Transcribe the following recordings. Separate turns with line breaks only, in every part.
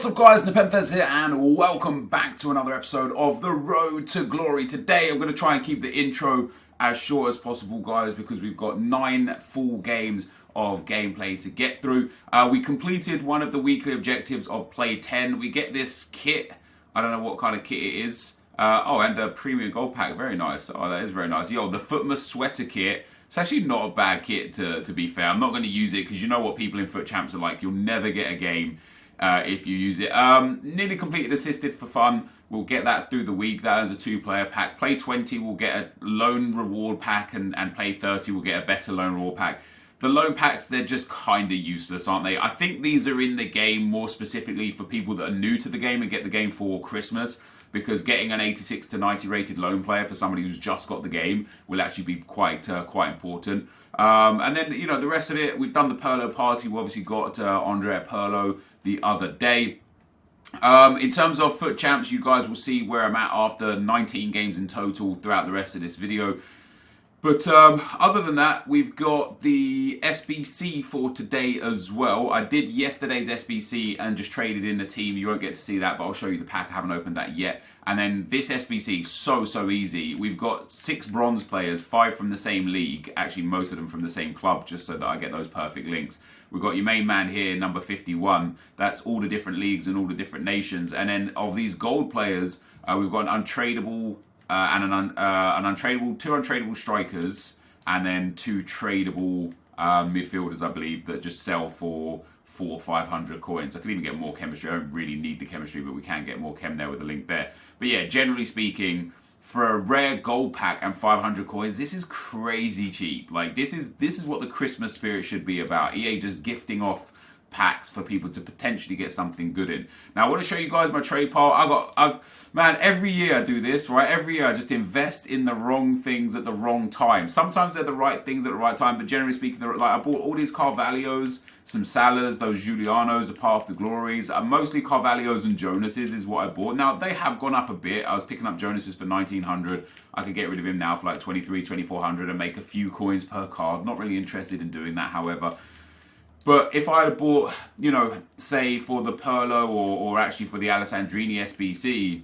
What's up guys, NepentheZ here and welcome back to another episode of The Road to Glory. Today I'm going to try and keep the intro as short as possible guys because we've got 9 full games of gameplay to get through. We completed one of the weekly objectives of play 10. We get this kit, I don't know what kind of kit it is. And a premium gold pack, very nice. Oh, that is very nice. Yo, the Footmas sweater kit. It's actually not a bad kit to be fair. I'm not going to use it because you know what people in Foot Champs are like. You'll never get a game if you use it. Nearly completed assisted for fun. We'll get that through the week. That is a 2-player pack. Play 20 we'll get a loan reward pack and play 30 we'll get a better loan reward pack. The loan packs, they're just kind of useless, aren't they? I think these are in the game more specifically for people that are new to the game and get the game for Christmas, because getting an 86 to 90 rated loan player for somebody who's just got the game will actually be quite important. And then, you know, the rest of it, we've done the Perlo party. We obviously got Andrea Perlo the other day. In terms of Foot Champs, you guys will see where I'm at after 19 games in total throughout the rest of this video. But other than that, we've got the SBC for today as well. I did yesterday's SBC and just traded in the team. You won't get to see that, but I'll show you the pack. I haven't opened that yet. And then this SBC, so easy. We've got 6 bronze players, 5 from the same league. Actually, most of them from the same club, just so that I get those perfect links. We've got your main man here, number 51. That's all the different leagues and all the different nations. And then of these gold players, we've got an untradeable... two untradeable strikers, and then 2 tradable midfielders, I believe, that just sell for 400 or 500 coins. I could even get more chemistry. I don't really need the chemistry, but we can get more chem there with the link there. But yeah, generally speaking, for a rare gold pack and 500 coins, this is crazy cheap. Like this is what the Christmas spirit should be about. EA just gifting off packs for people to potentially get something good in. Now I want to show you guys my trade pile. Man, every year I do this, right? Every year I just invest in the wrong things at the wrong time. Sometimes they're the right things at the right time, but generally speaking, like I bought all these Carvalhos, some Salas, those Julianos, a Path to Glories. Mostly Carvalhos and Jonases is what I bought. Now they have gone up a bit. I was picking up Jonases for 1900. I could get rid of him now for like 23, 2400 and make a few coins per card. Not really interested in doing that, however. But if I had bought, you know, say for the Perlo or actually for the Alessandrini SBC,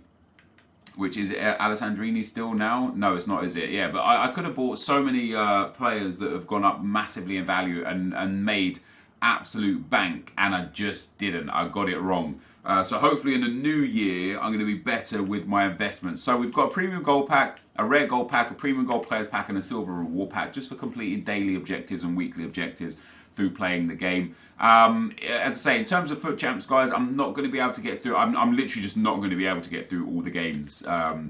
which is Alessandrini still now? No, it's not, is it? Yeah, but I could have bought so many players that have gone up massively in value and made absolute bank, and I just didn't. I got it wrong. So hopefully in the new year, I'm going to be better with my investments. So we've got a premium gold pack, a rare gold pack, a premium gold players pack, and a silver reward pack, just for completing daily objectives and weekly objectives through playing the game. As I say, in terms of Foot Champs, guys, I'm not going to be able to get through. I'm literally just not going to be able to get through all the games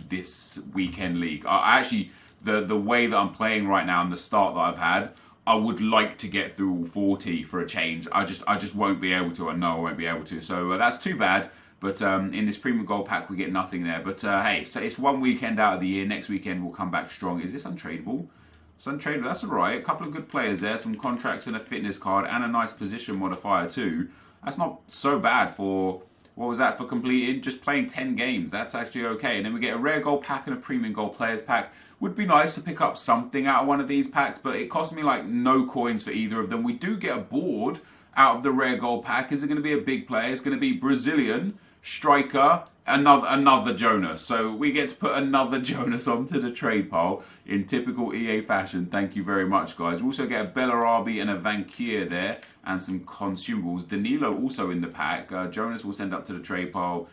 this weekend league. I actually, the way that I'm playing right now and the start that I've had, I would like to get through all 40 for a change. I just won't be able to. I know I won't be able to. So that's too bad. But in this premium gold pack, we get nothing there. But hey, so it's one weekend out of the year. Next weekend, we'll come back strong. Is this untradeable? It's untradeable. That's all right. A couple of good players there. Some contracts and a fitness card and a nice position modifier too. That's not so bad for... What was that for completing? Just playing 10 games. That's actually okay. And then we get a rare gold pack and a premium gold players pack. Would be nice to pick up something out of one of these packs, but it cost me like no coins for either of them. We do get a board out of the rare gold pack. Is it going to be a big player? It's going to be Brazilian, striker, another Jonas. So we get to put another Jonas onto the trade pile in typical EA fashion. Thank you very much, guys. We also get a Bellarabi and a Vankier there and some consumables. Danilo also in the pack. Jonas will send up to the trade pile.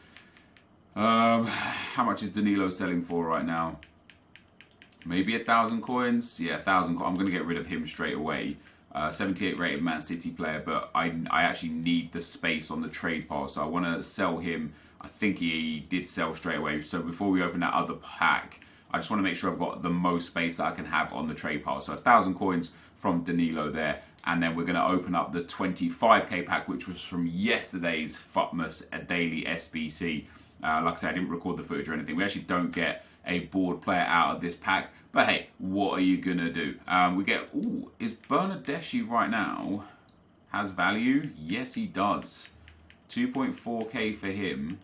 How much is Danilo selling for right now? Maybe 1,000 coins. Yeah, 1,000 coins. I'm going to get rid of him straight away. 78 rated Man City player, but I actually need the space on the trade pile, so I want to sell him. I think he did sell straight away. So before we open that other pack, I just want to make sure I've got the most space that I can have on the trade pile. So 1,000 coins from Danilo there. And then we're going to open up the 25k pack, which was from yesterday's Futmas Daily SBC. Like I said, I didn't record the footage or anything. We actually don't get a board player out of this pack. But hey, what are you going to do? We get... Ooh, is Bernardeschi right now has value? Yes, he does. 2.4k for him.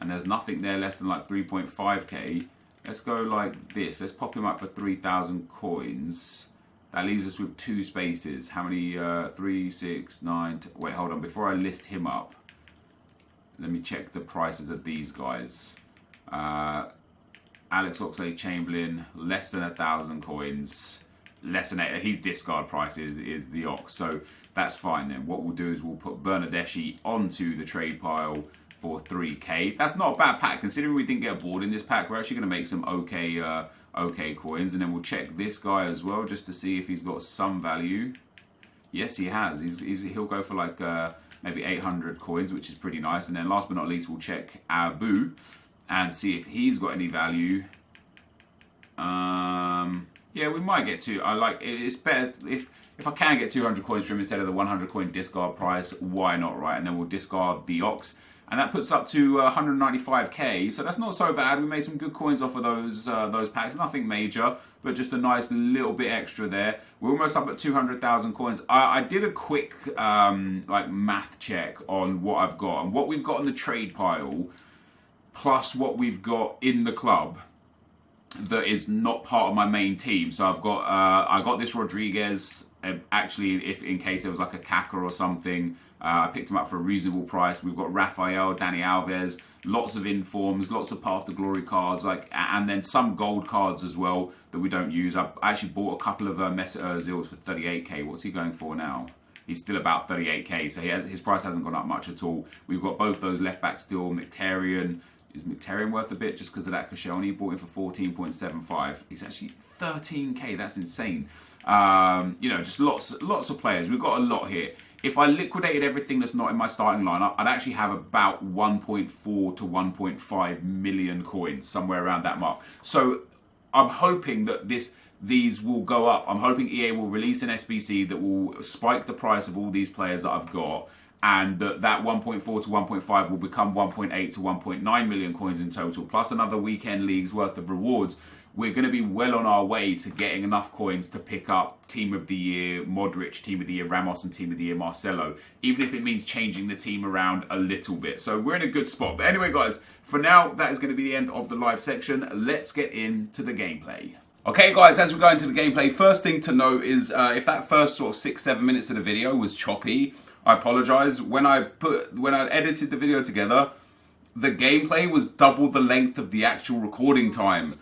And there's nothing there less than like 3.5k. Let's go like this. Let's pop him up for 3,000 coins. That leaves us with 2 spaces. How many? 3, 6, 9... Wait, hold on. Before I list him up, let me check the prices of these guys. Alex Oxlade-Chamberlain, less than 1,000 coins. Less than 8, his discard price is the Ox, so that's fine then. What we'll do is we'll put Bernardeschi onto the trade pile for 3k. That's not a bad pack, considering we didn't get a board in this pack. We're actually going to make some okay coins, and then we'll check this guy as well just to see if he's got some value. Yes, he has. He'll go for like maybe 800 coins, which is pretty nice. And then last but not least, we'll check Abu and see if he's got any value. Yeah, we might get to. It's better if I can get 200 coins from him instead of the 100 coin discard price. Why not, right? And then we'll discard the Ox, and that puts up to 195k. So that's not so bad. We made some good coins off of those packs. Nothing major, but just a nice little bit extra there. We're almost up at 200,000 coins. I did a quick like math check on what I've got and what we've got in the trade pile, plus what we've got in the club that is not part of my main team. So I've got I got this Rodriguez. Actually, if in case there was like a Kaka or something, I picked him up for a reasonable price. We've got Rafael, Dani Alves, lots of informs, lots of Path to Glory cards, and then some gold cards as well that we don't use. I actually bought a couple of Mesut Ozils for 38k. What's he going for now? He's still about 38k, so his price hasn't gone up much at all. We've got both those left backs still. Mkhitaryan. Is Mkhitaryan worth a bit just because of that Koscielny? Bought him for 14.75. He's actually 13k. That's insane. You know, just lots of players. We've got a lot here. If I liquidated everything that's not in my starting lineup, I'd actually have about 1.4 to 1.5 million coins, somewhere around that mark. So I'm hoping that these will go up. I'm hoping EA will release an SBC that will spike the price of all these players that I've got, and that 1.4 to 1.5 will become 1.8 to 1.9 million coins in total, plus another weekend league's worth of rewards. We're going to be well on our way to getting enough coins to pick up Team of the Year Modric, Team of the Year Ramos, and Team of the Year Marcelo, even if it means changing the team around a little bit. So we're in a good spot. But anyway, guys, for now, that is going to be the end of the live section. Let's get into the gameplay. Okay, guys, as we go into the gameplay, first thing to note is if that first sort of 6-7 minutes of the video was choppy, I apologize. When I edited the video together, the gameplay was double the length of the actual recording time,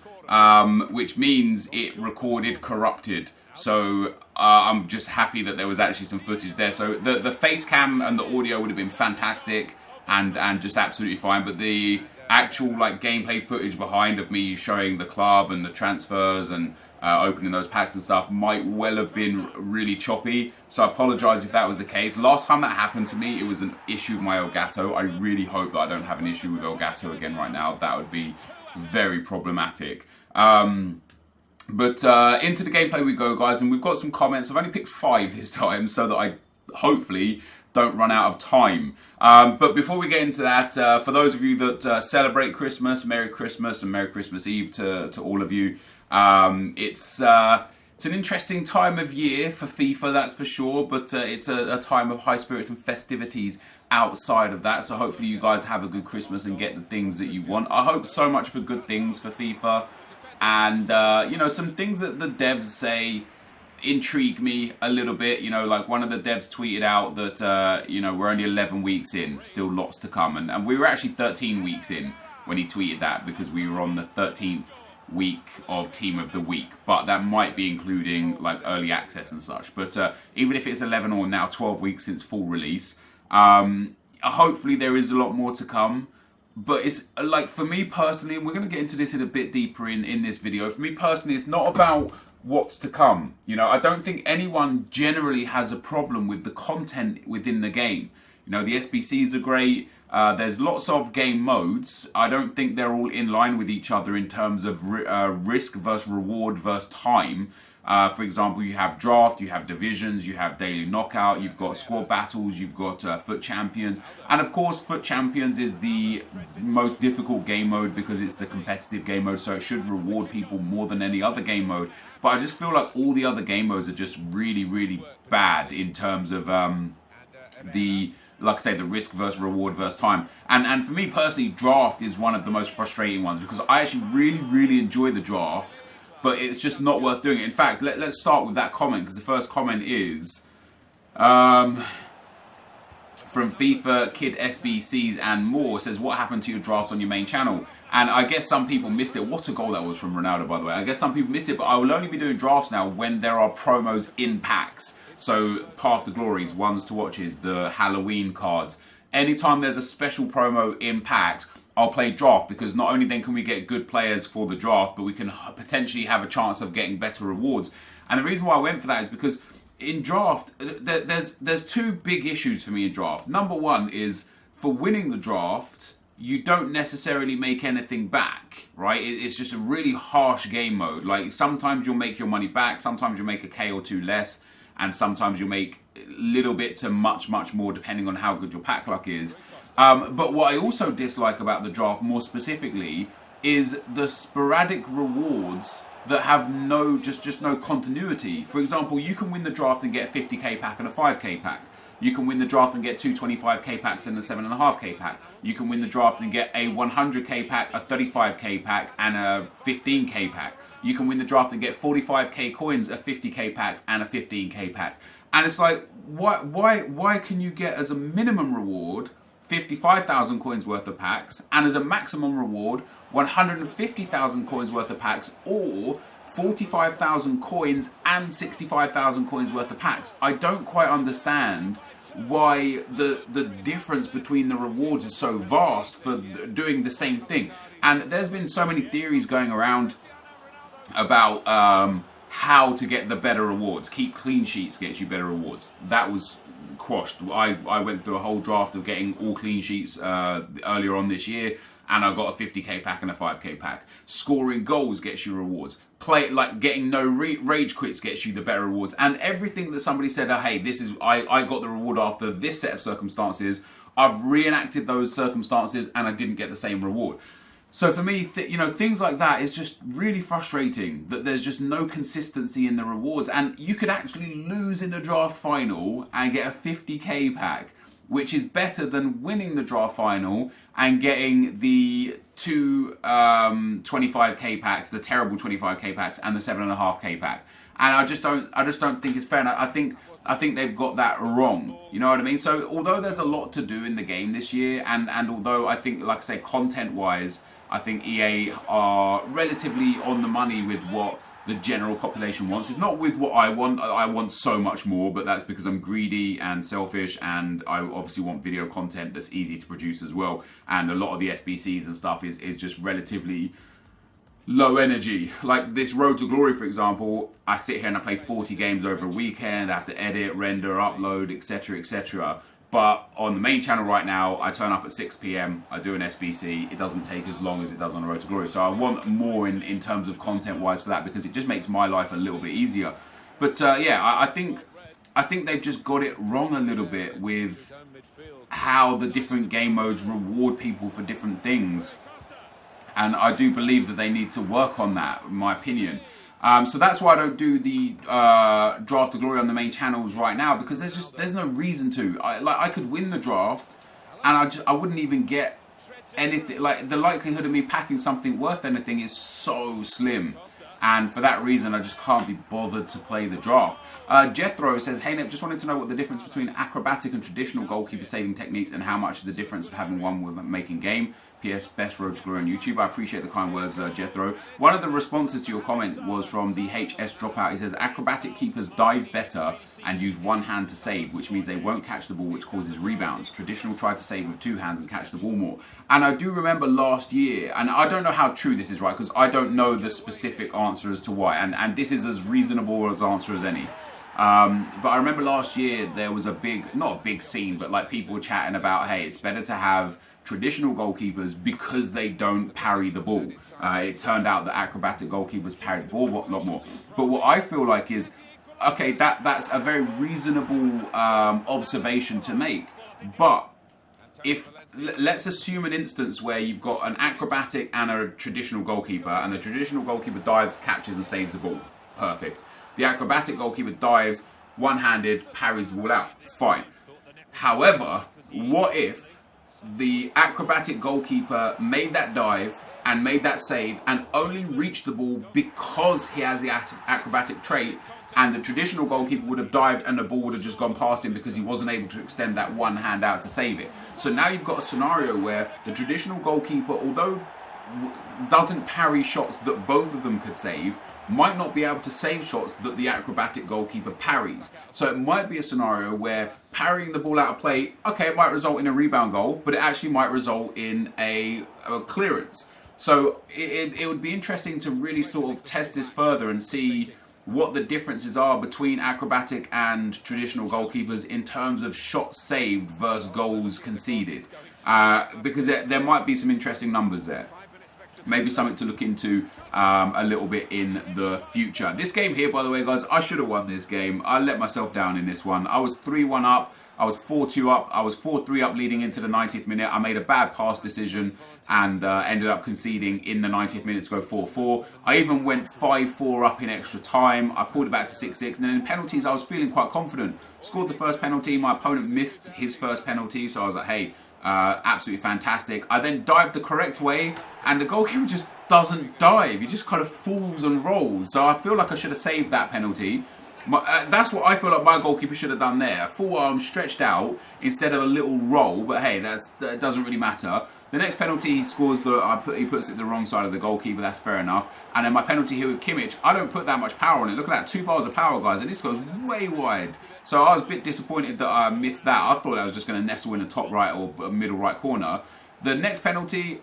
which means it recorded corrupted. So I'm just happy that there was actually some footage there. So the face cam and the audio would have been fantastic and just absolutely fine, but the actual like gameplay footage behind of me showing the club and the transfers and opening those packs and stuff might well have been really choppy. So I apologise if that was the case. Last time that happened to me, it was an issue with my Elgato. I really hope that I don't have an issue with Elgato again right now. That would be very problematic. But into the gameplay we go, guys, and we've got some comments. I've only picked 5 this time so that I hopefully don't run out of time. But before we get into that, for those of you that celebrate Christmas, Merry Christmas and Merry Christmas Eve to all of you. It's an interesting time of year for FIFA, that's for sure, but it's a time of high spirits and festivities outside of that. So hopefully you guys have a good Christmas and get the things that you want. I hope so much for good things for FIFA. And, you know, some things that the devs say intrigue me a little bit. You know, like one of the devs tweeted out that, you know, we're only 11 weeks in, still lots to come. And we were actually 13 weeks in when he tweeted that, because we were on the 13th week of Team of the Week. But that might be including like early access and such. But even if it's 11 or now 12 weeks since full release, hopefully there is a lot more to come. But it's like, for me personally, and we're going to get into this in a bit deeper in this video, for me personally, it's not about what's to come. You know, I don't think anyone generally has a problem with the content within the game. You know, the SBCs are great. There's lots of game modes. I don't think they're all in line with each other in terms of risk versus reward versus time. For example, you have draft, you have divisions, you have daily knockout, you've got squad battles, you've got foot champions. And of course, foot champions is the most difficult game mode because it's the competitive game mode, so it should reward people more than any other game mode. But I just feel like all the other game modes are just really, really bad in terms of like I say, the risk versus reward versus time. And for me personally, draft is one of the most frustrating ones because I actually really, really enjoy the draft, but it's just not worth doing it. In fact, let's start with that comment, because the first comment is, from FIFA, Kid SBCs and more says, what happened to your drafts on your main channel? And I guess some people missed it. What a goal that was from Ronaldo, by the way. I guess some people missed it, but I will only be doing drafts now when there are promos in packs. So Path to Glories, ones to watches, the Halloween cards. Anytime there's a special promo in packs, I'll play draft, because not only then can we get good players for the draft, but we can potentially have a chance of getting better rewards. And the reason why I went for that is because in draft, there's two big issues for me in draft. Number one is, for winning the draft, you don't necessarily make anything back, right? It's just a really harsh game mode. Like, sometimes you'll make your money back, sometimes you'll make a K or two less, and sometimes you'll make a little bit to much more, depending on how good your pack luck is. But what I also dislike about the draft more specifically is the sporadic rewards that have just no continuity. For example, you can win the draft and get a 50k pack and a 5k pack. You can win the draft and get two 25k packs and a 7.5k pack. You can win the draft and get a 100k pack, a 35k pack, and a 15k pack. You can win the draft and get 45k coins, a 50k pack, and a 15k pack. And it's like, why can you get as a minimum reward 55,000 coins worth of packs, and as a maximum reward 150,000 coins worth of packs, or 45,000 coins and 65,000 coins worth of packs? I don't quite understand why the difference between the rewards is so vast for doing the same thing. And there's been so many theories going around about how to get the better rewards. Keep clean sheets gets you better rewards. That was quashed. I went through a whole draft of getting all clean sheets earlier on this year, and I got a 50k pack and a 5k pack. Scoring goals gets you rewards. Getting no rage quits gets you the better rewards. And everything that somebody said, hey, this is I got the reward after this set of circumstances, I've reenacted those circumstances and I didn't get the same reward. So for me, things like that is just really frustrating, that there's just no consistency in the rewards. And you could actually lose in the draft final and get a 50k pack, which is better than winning the draft final and getting the two 25k packs, the terrible 25k packs, and the 7.5k pack. And I just don't think it's fair. And I think they've got that wrong. You know what I mean? So although there's a lot to do in the game this year, and although I think, like I say, content-wise, I think EA are relatively on the money with what the general population wants. It's not with what I want. I want so much more, but that's because I'm greedy and selfish, and I obviously want video content that's easy to produce as well. And a lot of the SBCs and stuff is just relatively low energy. Like this Road to Glory, for example, I sit here and I play 40 games over a weekend. I have to edit, render, upload, etc., etc. But on the main channel right now, I turn up at 6 PM, I do an SBC, it doesn't take as long as it does on the Road to Glory. So I want more in terms of content-wise for that, because it just makes my life a little bit easier. But yeah, I think they've just got it wrong a little bit with how the different game modes reward people for different things. And I do believe that they need to work on that, in my opinion. So that's why I don't do the draft to glory on the main channels right now, because there's no reason to. I could win the draft and I wouldn't even get anything. Like, the likelihood of me packing something worth anything is so slim. And for that reason, I just can't be bothered to play the draft. Jethro says, hey Nep, just wanted to know what the difference between acrobatic and traditional goalkeeper saving techniques, and how much is the difference of having one with making game. PS, best Road to Glory on YouTube. I appreciate the kind words, Jethro. One of the responses to your comment was from the HS Dropout. He says, acrobatic keepers dive better and use one hand to save, which means they won't catch the ball, which causes rebounds. Traditional try to save with two hands and catch the ball more. And I do remember last year, and I don't know how true this is, right, because I don't know the specific answer as to why, and this is as reasonable as answer as any. But I remember last year there was a big, not a big scene, but like people were chatting about, hey, it's better to have traditional goalkeepers because they don't parry the ball. It turned out that acrobatic goalkeepers parry the ball a lot more. But what I feel like is, okay, that's a very reasonable observation to make. But let's assume an instance where you've got an acrobatic and a traditional goalkeeper, and the traditional goalkeeper dives, catches and saves the ball. Perfect. The acrobatic goalkeeper dives, one-handed, parries the ball out. Fine. However, what if the acrobatic goalkeeper made that dive and made that save and only reached the ball because he has the acrobatic trait, and the traditional goalkeeper would have dived and the ball would have just gone past him because he wasn't able to extend that one hand out to save it. So now you've got a scenario where the traditional goalkeeper, although doesn't parry shots that both of them could save, might not be able to save shots that the acrobatic goalkeeper parries. So it might be a scenario where parrying the ball out of play, okay, it might result in a rebound goal, but it actually might result in a clearance. So it would be interesting to really sort of test this further and see what the differences are between acrobatic and traditional goalkeepers in terms of shots saved versus goals conceded. Because there might be some interesting numbers there. Maybe something to look into a little bit in the future. This game here, by the way, guys, I should have won this game. I let myself down in this one. I was 3-1 up. I was 4-2 up. I was 4-3 up leading into the 90th minute. I made a bad pass decision and ended up conceding in the 90th minute to go 4-4. I even went 5-4 up in extra time. I pulled it back to 6-6. And then in penalties, I was feeling quite confident. Scored the first penalty. My opponent missed his first penalty. So I was like, hey, absolutely fantastic. I then dived the correct way, and the goalkeeper just doesn't dive. He just kind of falls and rolls. So I feel like I should have saved that penalty. That's what I feel like my goalkeeper should have done there. Full arm stretched out instead of a little roll. But hey, that doesn't really matter. The next penalty he scores, he puts it the wrong side of the goalkeeper. That's fair enough. And then my penalty here with Kimmich, I don't put that much power on it. Look at that, 2 bars of power, guys, and this goes way wide. So I was a bit disappointed that I missed that. I thought I was just going to nestle in the top right or middle right corner. The next penalty,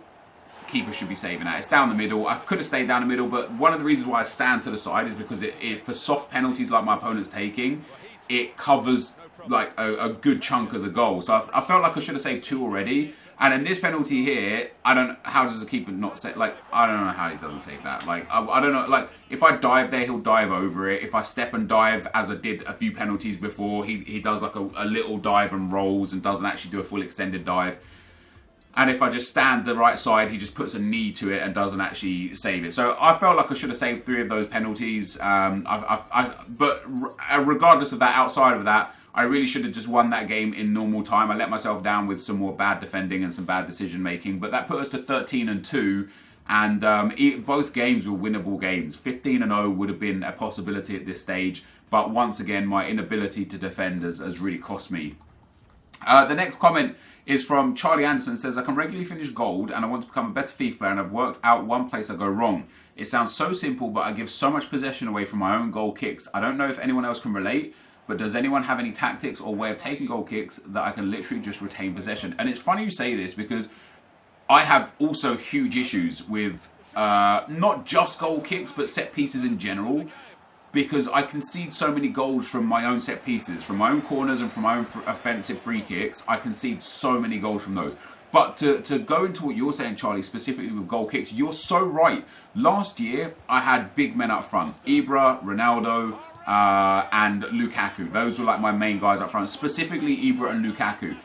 keeper should be saving that. It's down the middle. I could have stayed down the middle, but one of the reasons why I stand to the side is because for soft penalties like my opponent's taking, it covers like a good chunk of the goal. So I felt like I should have saved 2 already. And then this penalty here, how does the keeper not save? Like, I don't know how he doesn't save that. Like, I don't know. Like, if I dive there, he'll dive over it. If I step and dive, as I did a few penalties before, he does like a little dive and rolls and doesn't actually do a full extended dive. And if I just stand the right side, he just puts a knee to it and doesn't actually save it. So I felt like I should have saved 3 of those penalties. But regardless of that, outside of that, I really should have just won that game in normal time. I let myself down with some more bad defending and some bad decision making. But that put us to 13-2. And both games were winnable games. 15-0 would have been a possibility at this stage. But once again, my inability to defend has really cost me. The next comment is from Charlie Anderson. Says, I can regularly finish gold and I want to become a better FIFA player, and I've worked out one place I go wrong. It sounds so simple, but I give so much possession away from my own goal kicks. I don't know if anyone else can relate, but does anyone have any tactics or way of taking goal kicks that I can literally just retain possession? And it's funny you say this, because I have also huge issues with not just goal kicks, but set pieces in general. Because I concede so many goals from my own set pieces, from my own corners and from my own offensive free kicks. I concede so many goals from those. But to go into what you're saying, Charlie, specifically with goal kicks, you're so right. Last year, I had big men up front. Ibra, Ronaldo, and Lukaku. Those were like my main guys up front, specifically Ibra and Lukaku.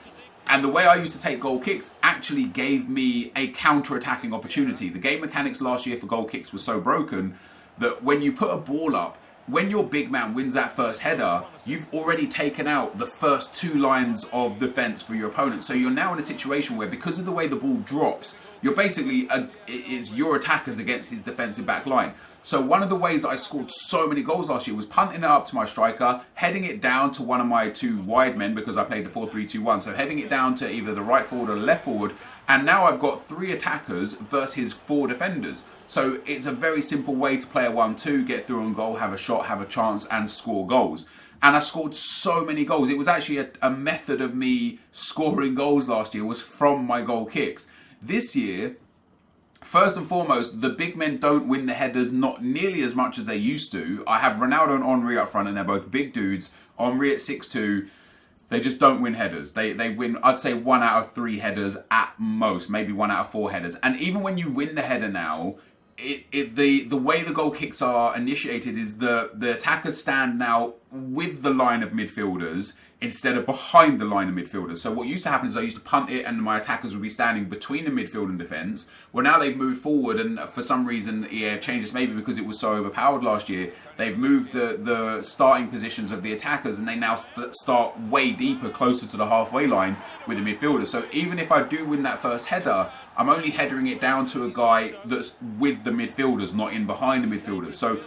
And the way I used to take goal kicks actually gave me a counter-attacking opportunity. The game mechanics last year for goal kicks was so broken that when you put a ball up, when your big man wins that first header, you've already taken out the first 2 lines of defense for your opponent. So you're now in a situation where, because of the way the ball drops, you're basically, it's your attackers against his defensive back line. So one of the ways I scored so many goals last year was punting it up to my striker, heading it down to one of my 2 wide men, because I played the 4-3-2-1. So heading it down to either the right forward or the left forward. And now I've got 3 attackers versus 4 defenders. So it's a very simple way to play a 1-2, get through on goal, have a shot, have a chance, and score goals. And I scored so many goals. It was actually a method of me scoring goals last year was from my goal kicks. This year, first and foremost, the big men don't win the headers not nearly as much as they used to. I have Ronaldo and Henry up front, and they're both big dudes. Henry at 6'2", they just don't win headers. They win, I'd say, 1 out of 3 headers at most, maybe 1 out of 4 headers. And even when you win the header now, the way the goal kicks are initiated is the attackers stand now with the line of midfielders instead of behind the line of midfielders. So what used to happen is I used to punt it and my attackers would be standing between the midfield and defence. Well, now they've moved forward, and for some reason EA have changed this, maybe because it was so overpowered last year. They've moved the starting positions of the attackers, and they now start way deeper, closer to the halfway line with the midfielders. So even if I do win that first header, I'm only headering it down to a guy that's with the midfielders, not in behind the midfielders. So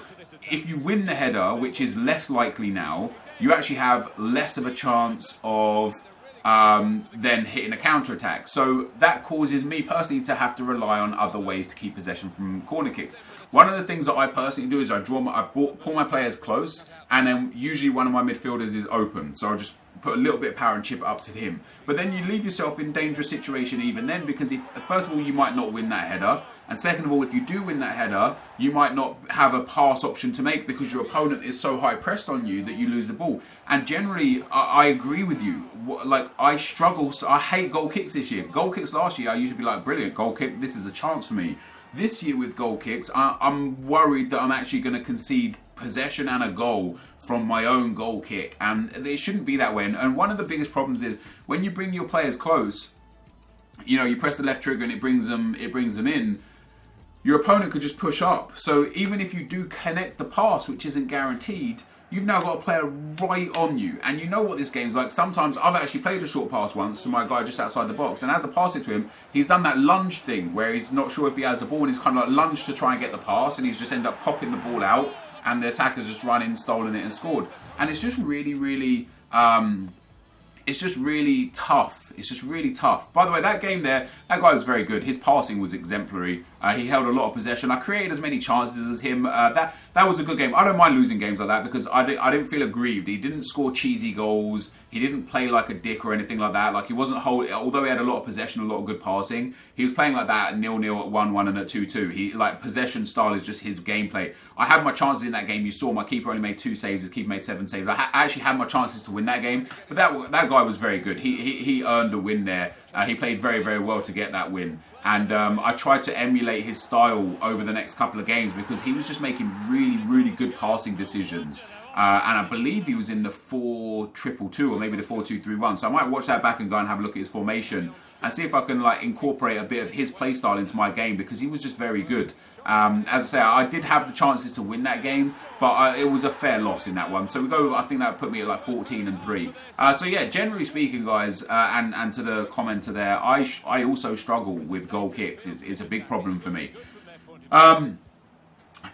if you win the header, which is less likely now, you actually have less of a chance of then hitting a counter-attack. So that causes me personally to have to rely on other ways to keep possession from corner kicks. One of the things that I personally do is I pull my players close, and then usually one of my midfielders is open. So I'll just put a little bit of power and chip it up to him. But then you leave yourself in a dangerous situation even then, because if, first of all, you might not win that header, and second of all, if you do win that header, you might not have a pass option to make because your opponent is so high pressed on you that you lose the ball. And generally, I agree with you. Like, I struggle, so I hate goal kicks this year. Goal kicks last year, I used to be like, brilliant, goal kick, this is a chance for me. This year with goal kicks, I'm worried that I'm actually going to concede possession and a goal from my own goal kick, and it shouldn't be that way. And one of the biggest problems is when you bring your players close, you know, you press the left trigger and it brings them in. Your opponent could just push up. So even if you do connect the pass, which isn't guaranteed, you've now got a player right on you. And you know what this game's like. Sometimes I've actually played a short pass once to my guy just outside the box. And as I pass it to him, he's done that lunge thing where he's not sure if he has the ball and he's kind of like lunged to try and get the pass. And he's just ended up popping the ball out. And the attacker's just run in, stolen it and scored. And it's just really it's just really tough. It's just really tough. By the way, that game there, that guy was very good. His passing was exemplary. He held a lot of possession. I created as many chances as him. That was a good game. I don't mind losing games like that because I didn't feel aggrieved. He didn't score cheesy goals. He didn't play like a dick or anything like that. Like, he wasn't although he had a lot of possession, a lot of good passing, he was playing like that at 0-0, at 1-1 and at 2-2. He, like, possession style is just his gameplay. I had my chances in that game. You saw my keeper only made 2 saves. His keeper made 7 saves. I actually had my chances to win that game. But that guy was very good. He earned a win there. He played very, very well to get that win. And I tried to emulate his style over the next couple of games because he was just making really, really good passing decisions. And I believe he was in the 4-2-2 or maybe the 4-2-3-1. So I might watch that back and go and have a look at his formation and see if I can, like, incorporate a bit of his play style into my game because he was just very good. As I say, I did have the chances to win that game, but it was a fair loss in that one. So I think that put me at like 14-3. So yeah, generally speaking, guys, and to the commenter there, I also struggle with goal kicks. It's a big problem for me.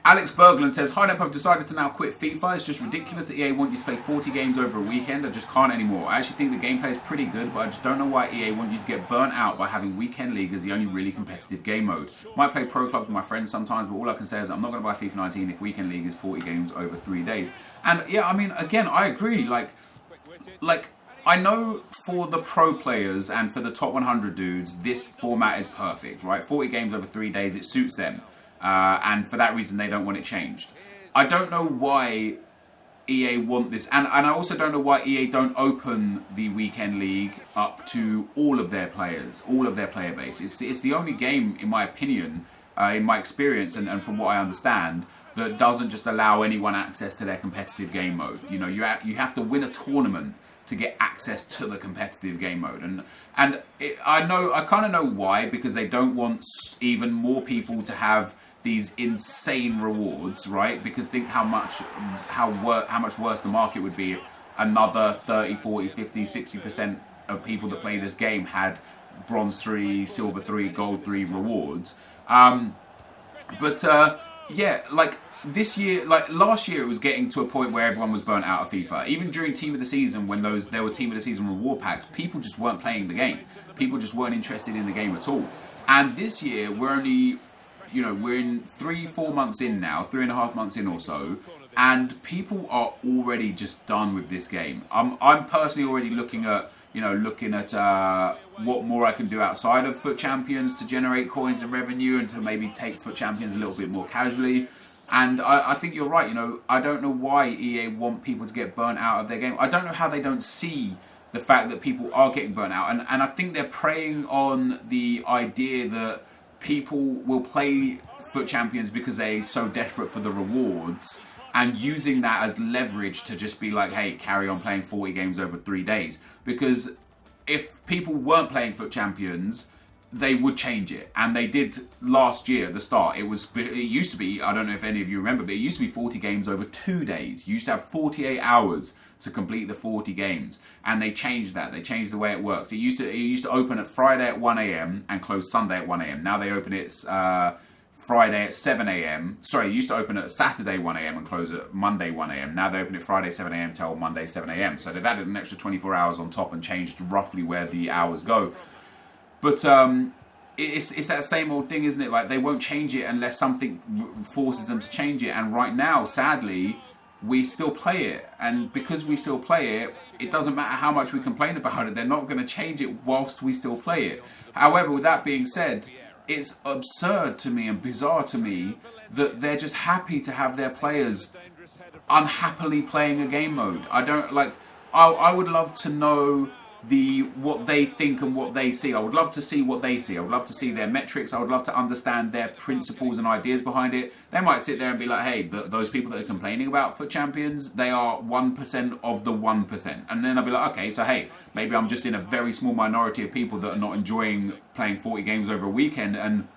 Alex Berglund says, "Hi, Nep, I've decided to now quit FIFA. It's just ridiculous that EA want you to play 40 games over a weekend. I just can't anymore. I actually think the gameplay is pretty good, but I just don't know why EA want you to get burnt out by having Weekend League as the only really competitive game mode. Might play Pro Club with my friends sometimes, but all I can say is I'm not going to buy FIFA 19 if Weekend League is 40 games over 3 days." And yeah, I mean, again, I agree. Like I know for the pro players and for the top 100 dudes, this format is perfect, right? 40 games over 3 days, it suits them. And for that reason, they don't want it changed. I don't know why EA want this. And I also don't know why EA don't open the Weekend League up to all of their players, all of their player base. It's the only game, in my opinion, in my experience and from what I understand, that doesn't just allow anyone access to their competitive game mode. You know, you have to win a tournament to get access to the competitive game mode, and I kind of know why, because they don't want even more people to have these insane rewards, right? Because think how much worse the market would be if another 30, 40, 50, 60% of people that play this game had bronze 3, silver 3, gold 3 rewards. Yeah, like this year, like last year, it was getting to a point where everyone was burnt out of FIFA. Even during Team of the Season, when there were Team of the Season reward packs, people just weren't playing the game. People just weren't interested in the game at all. And this year, we're only, we're in 3-4 months in now, 3.5 months in or so, and people are already just done with this game. I'm personally already looking at what more I can do outside of Foot Champions to generate coins and revenue, and to maybe take Foot Champions a little bit more casually. And I think you're right. I don't know why EA want people to get burnt out of their game. I don't know how they don't see the fact that people are getting burnt out. And I think they're preying on the idea that people will play Foot Champions because they're so desperate for the rewards. and using that as leverage to just be like, hey, carry on playing 40 games over 3 days. Because if people weren't playing FUT Champions, they would change it, and they did last year at the start. It used to be, I don't know if any of you remember, but it used to be 40 games over 2 days. You used to have 48 hours to complete the 40 games, and they changed that. They changed the way it works. It used to open at Friday at 1 a.m. and close Sunday at 1 a.m. Now they open it Friday at 7 a.m. Sorry, it used to open at Saturday 1 a.m. and close at Monday 1 a.m. Now they open it Friday 7 a.m. till Monday 7 a.m. So they've added an extra 24 hours on top and changed roughly where the hours go. But it's that same old thing, isn't it? Like, they won't change it unless something forces them to change it. And right now, sadly, we still play it. And because we still play it, it doesn't matter how much we complain about it. They're not going to change it whilst we still play it. However, with that being said, it's absurd to me and bizarre to me that they're just happy to have their players unhappily playing a game mode. I would love to know what they think and what they see. I would love to see what they see. I would love to see their metrics. I would love to understand their principles and ideas behind it. They might sit there and be like, hey, those people that are complaining about FUT Champions, they are 1% of the 1%. And then I'll be like, okay, so hey, maybe I'm just in a very small minority of people that are not enjoying playing 40 games over a weekend and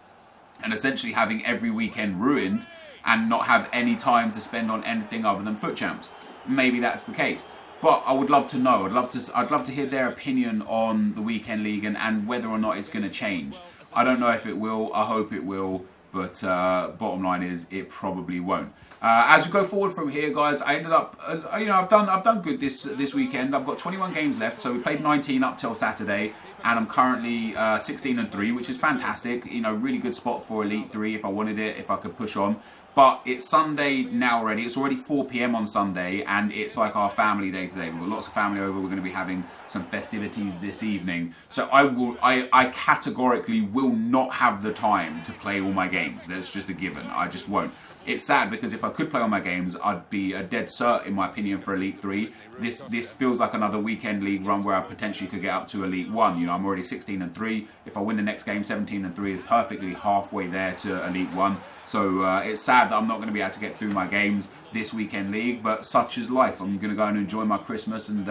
essentially having every weekend ruined and not have any time to spend on anything other than FUT Champs. Maybe that's the case. But I would love to know. I'd love to hear their opinion on the weekend league and whether or not it's going to change. I don't know if it will. I hope it will. But bottom line is, it probably won't. As we go forward from here, guys, I ended up, I've done good this weekend. I've got 21 games left, so we played 19 up till Saturday, and I'm currently 16-3, which is fantastic. Really good spot for Elite 3 if I wanted it, if I could push on. But it's Sunday now already. It's already 4 p.m. on Sunday, and it's like our family day today. We've got lots of family over. We're going to be having some festivities this evening. So I categorically will not have the time to play all my games. That's just a given. I just won't. It's sad because if I could play all my games, I'd be a dead cert, in my opinion, for Elite 3. This feels like another weekend league run where I potentially could get up to Elite 1. I'm already 16-3. If I win the next game, 17-3 is perfectly halfway there to Elite 1. So it's sad that I'm not going to be able to get through my games this weekend league, but such is life. I'm going to go and enjoy my Christmas, and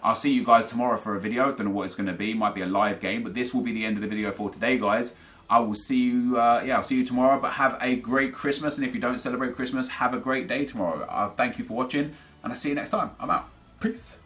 I'll see you guys tomorrow for a video. Don't know what it's going to be. Might be a live game, but this will be the end of the video for today, guys. I will see you, I'll see you tomorrow, but have a great Christmas, and if you don't celebrate Christmas, have a great day tomorrow. Thank you for watching, and I'll see you next time. I'm out. Peace.